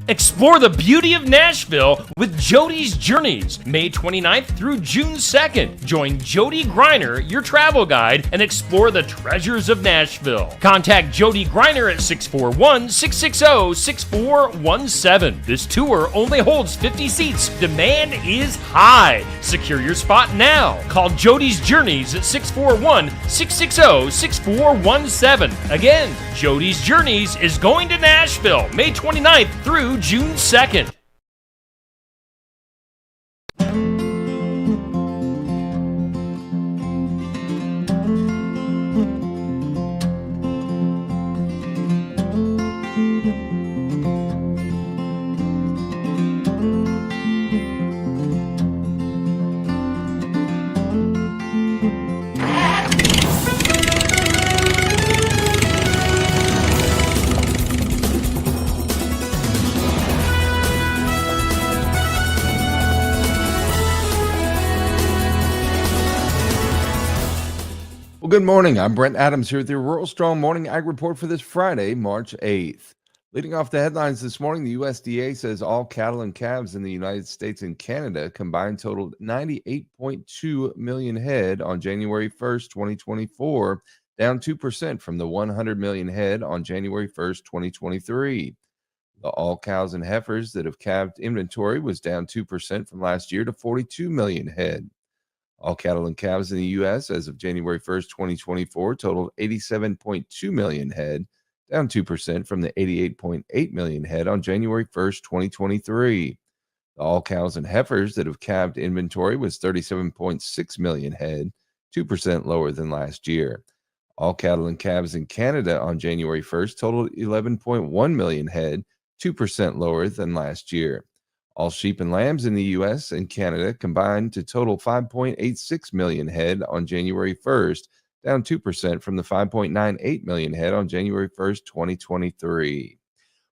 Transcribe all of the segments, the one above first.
Explore the beauty of Nashville with Jody's Journeys, May 29th through June 2nd. Join Jody Griner, your travel guide, and explore the treasures of Nashville. Contact Jody Griner at 641-660-6417. This tour only holds 50 seats. Demand is high. Secure your spot now. Call Jody's Journeys at 641-660-6417. Again, Jody's Journeys is going to Nashville, May 29th through June 2nd. Well, good morning. I'm Brent Adams here with your Rural Strong Morning Ag Report for this Friday, March 8th. Leading off the headlines this morning, the USDA says all cattle and calves in the United States and Canada combined totaled 98.2 million head on January 1st, 2024, down 2% from the 100 million head on January 1st, 2023. The all cows and heifers that have calved inventory was down 2% from last year to 42 million head. All cattle and calves in the U.S. as of January 1st, 2024 totaled 87.2 million head, down 2% from the 88.8 million head on January 1st, 2023. The all cows and heifers that have calved inventory was 37.6 million head, 2% lower than last year. All cattle and calves in Canada on January 1st totaled 11.1 million head, 2% lower than last year. All sheep and lambs in the U.S. and Canada combined to total 5.86 million head on January 1st, down 2% from the 5.98 million head on January 1st, 2023.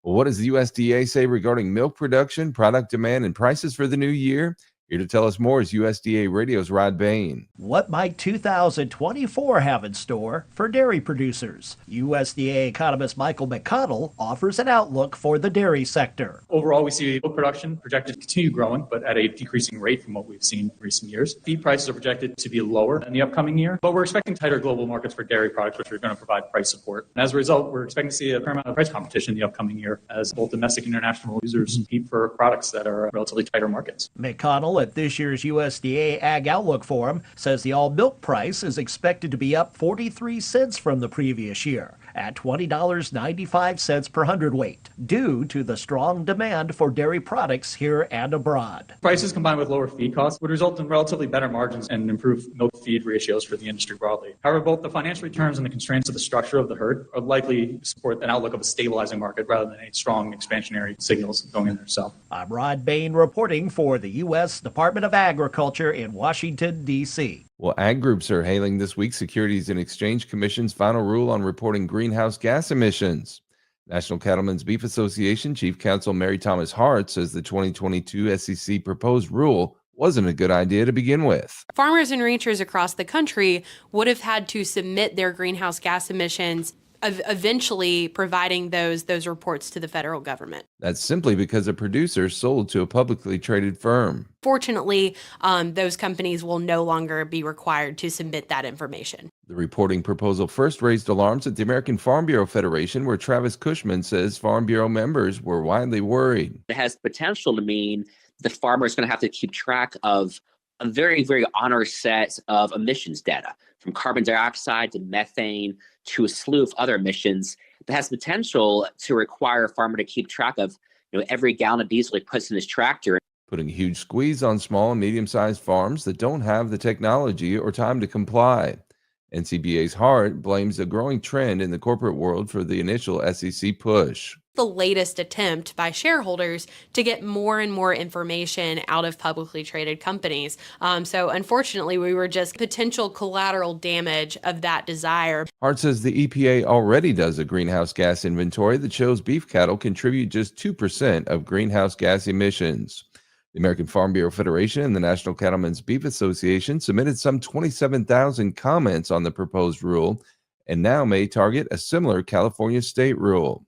Well, what does the USDA say regarding milk production, product demand, and prices for the new year? Here to tell us more is USDA Radio's Rod Bain. What might 2024 have in store for dairy producers? USDA economist Michael McConnell offers an outlook for the dairy sector. Overall, we see milk production projected to continue growing, but at a decreasing rate from what we've seen in recent years. Feed prices are projected to be lower in the upcoming year, but we're expecting tighter global markets for dairy products, which are going to provide price support. And as a result, we're expecting to see a fair amount of price competition in the upcoming year as both domestic and international users compete for products that are relatively tighter markets. McConnell at this year's USDA Ag Outlook Forum says the all milk price is expected to be up 43 cents from the previous year at $20.95 per hundredweight, due to the strong demand for dairy products here and abroad. Prices combined with lower feed costs would result in relatively better margins and improved milk feed ratios for the industry broadly. However, both the financial returns and the constraints of the structure of the herd are likely to support an outlook of a stabilizing market rather than any strong expansionary signals going in there. So I'm Rod Bain reporting for the U.S. Department of Agriculture in Washington, D.C. Well, ag groups are hailing this week's Securities and Exchange Commission's final rule on reporting greenhouse gas emissions. National Cattlemen's Beef Association Chief Counsel Mary Thomas Hart says the 2022 SEC proposed rule wasn't a good idea to begin with. Farmers and ranchers across the country would have had to submit their greenhouse gas emissions, eventually providing those reports to the federal government. That's simply because a producer sold to a publicly traded firm. Fortunately, those companies will no longer be required to submit that information. The reporting proposal first raised alarms at the American Farm Bureau Federation, where Travis Cushman says Farm Bureau members were widely worried. It has potential to mean the farmer is going to have to keep track of a very, very onerous set of emissions data, from carbon dioxide to methane to a slew of other emissions that has potential to require a farmer to keep track of every gallon of diesel he puts in his tractor. Putting a huge squeeze on small and medium-sized farms that don't have the technology or time to comply. NCBA's Hart blames a growing trend in the corporate world for the initial SEC push. The latest attempt by shareholders to get more and more information out of publicly traded companies. So unfortunately, we were just potential collateral damage of that desire. Hart says the EPA already does a greenhouse gas inventory that shows beef cattle contribute just 2% of greenhouse gas emissions. The American Farm Bureau Federation and the National Cattlemen's Beef Association submitted some 27,000 comments on the proposed rule and now may target a similar California state rule.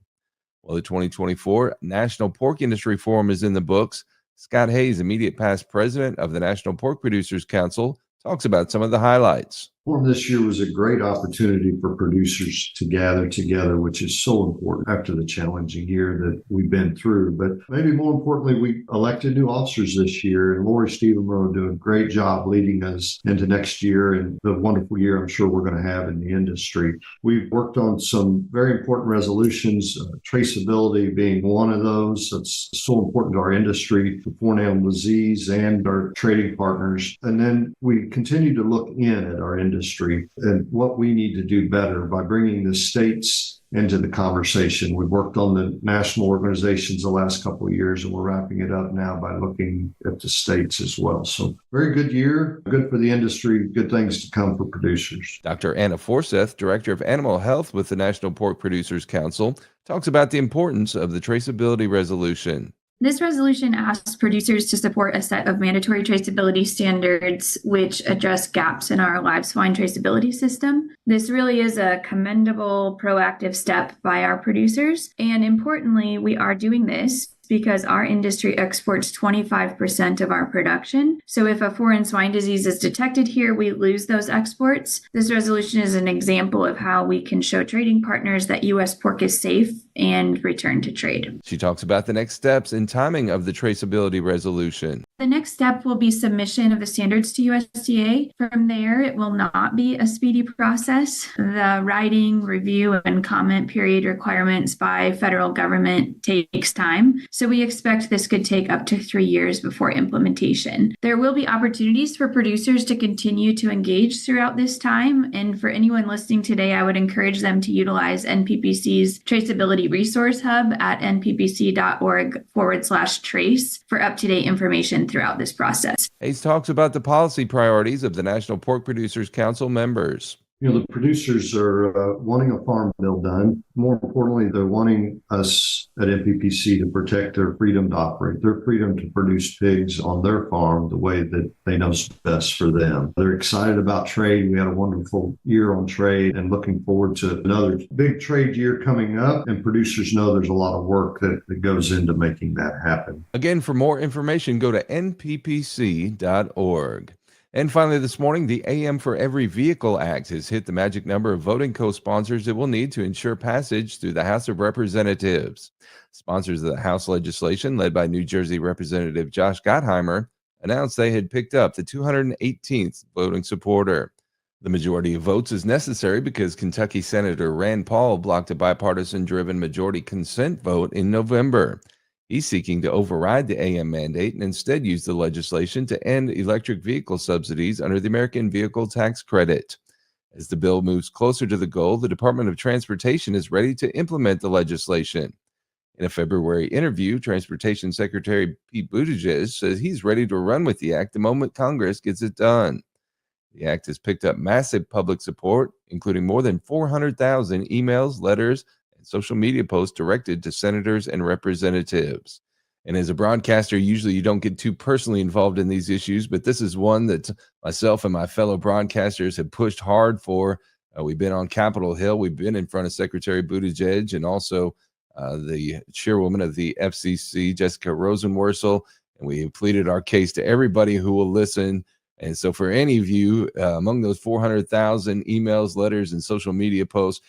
Well, the 2024 National Pork Industry Forum is in the books. Scott Hayes, immediate past president of the National Pork Producers Council, talks about some of the highlights. Forum this year was a great opportunity for producers to gather together, which is so important after the challenging year that we've been through. But maybe more importantly, we elected new officers this year, and Lori Stephenrow doing a great job leading us into next year and the wonderful year I'm sure we're going to have in the industry. We've worked on some very important resolutions, traceability being one of those. That's so important to our industry, to foreign animal disease and our trading partners. And then we continue to look in at our industry and what we need to do better by bringing the states into the conversation. We've worked on the national organizations the last couple of years, and we're wrapping it up now by looking at the states as well. So very good year, good for the industry, good things to come for producers. Dr. Anna Forseth, Director of Animal Health with the National Pork Producers Council, talks about the importance of the traceability resolution. This resolution asks producers to support a set of mandatory traceability standards which address gaps in our live swine traceability system. This really is a commendable, proactive step by our producers. And importantly, we are doing this because our industry exports 25% of our production. So if a foreign swine disease is detected here, we lose those exports. This resolution is an example of how we can show trading partners that U.S. pork is safe and return to trade. She talks about the next steps and timing of the traceability resolution. The next step will be submission of the standards to USDA. From there, it will not be a speedy process. The writing, review, and comment period requirements by federal government takes time. So we expect this could take up to 3 years before implementation. There will be opportunities for producers to continue to engage throughout this time. And for anyone listening today, I would encourage them to utilize NPPC's Traceability Resource Hub at nppc.org/trace for up-to-date information throughout this process. Hayes talks about the policy priorities of the National Pork Producers Council members. You know, the producers are wanting a farm bill done. More importantly, they're wanting us at NPPC to protect their freedom to operate, their freedom to produce pigs on their farm the way that they know is best for them. They're excited about trade. We had a wonderful year on trade and looking forward to another big trade year coming up. And producers know there's a lot of work that goes into making that happen. Again, for more information, go to nppc.org. And finally, this morning, the AM for Every Vehicle Act has hit the magic number of voting co-sponsors it will need to ensure passage through the House of Representatives. Sponsors of the House legislation, led by New Jersey Representative Josh Gottheimer, announced they had picked up the 218th voting supporter. The majority of votes is necessary because Kentucky Senator Rand Paul blocked a bipartisan-driven majority consent vote in November. He's seeking to override the AM mandate and instead use the legislation to end electric vehicle subsidies under the American Vehicle Tax Credit. As the bill moves closer to the goal, the Department of Transportation is ready to implement the legislation. In a February interview, Transportation Secretary Pete Buttigieg says he's ready to run with the act the moment Congress gets it done. The act has picked up massive public support, including more than 400,000 emails, letters, social media posts directed to senators and representatives. And as a broadcaster, usually you don't get too personally involved in these issues, but this is one that myself and my fellow broadcasters have pushed hard for. We've been on Capitol Hill. We've been in front of Secretary Buttigieg and also the chairwoman of the FCC, Jessica Rosenworcel, and we have pleaded our case to everybody who will listen. And so for any of you among those 400,000 emails, letters, and social media posts,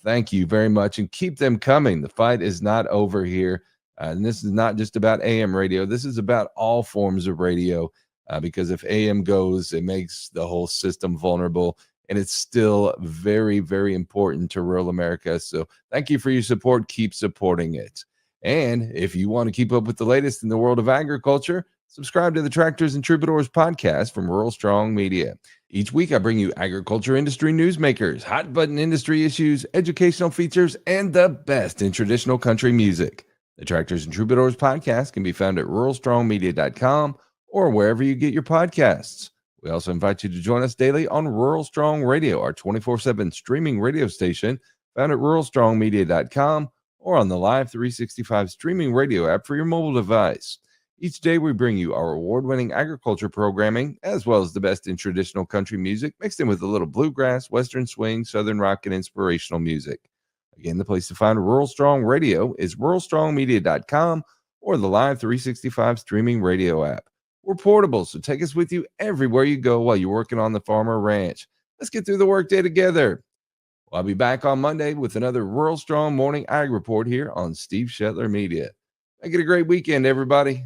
thank you very much, and keep them coming. The fight is not over here, and this is not just about AM radio. This is about all forms of radio, because if AM goes, it makes the whole system vulnerable, and it's still very, very important to rural America. So thank you for your support. Keep supporting it. And if you want to keep up with the latest in the world of agriculture, subscribe to the Tractors and Troubadours podcast from Rural Strong Media. Each week, I bring you agriculture industry newsmakers, hot button industry issues, educational features, and the best in traditional country music. The Tractors and Troubadours podcast can be found at ruralstrongmedia.com or wherever you get your podcasts. We also invite you to join us daily on Rural Strong Radio, our 24/7 streaming radio station, found at ruralstrongmedia.com or on the Live 365 streaming radio app for your mobile device. Each day, we bring you our award-winning agriculture programming, as well as the best in traditional country music, mixed in with a little bluegrass, western swing, southern rock, and inspirational music. Again, the place to find Rural Strong Radio is ruralstrongmedia.com or the Live 365 streaming radio app. We're portable, so take us with you everywhere you go while you're working on the farm or ranch. Let's get through the workday together. Well, I'll be back on Monday with another Rural Strong Morning Ag Report here on Steve Shetler Media. Make it a great weekend, everybody.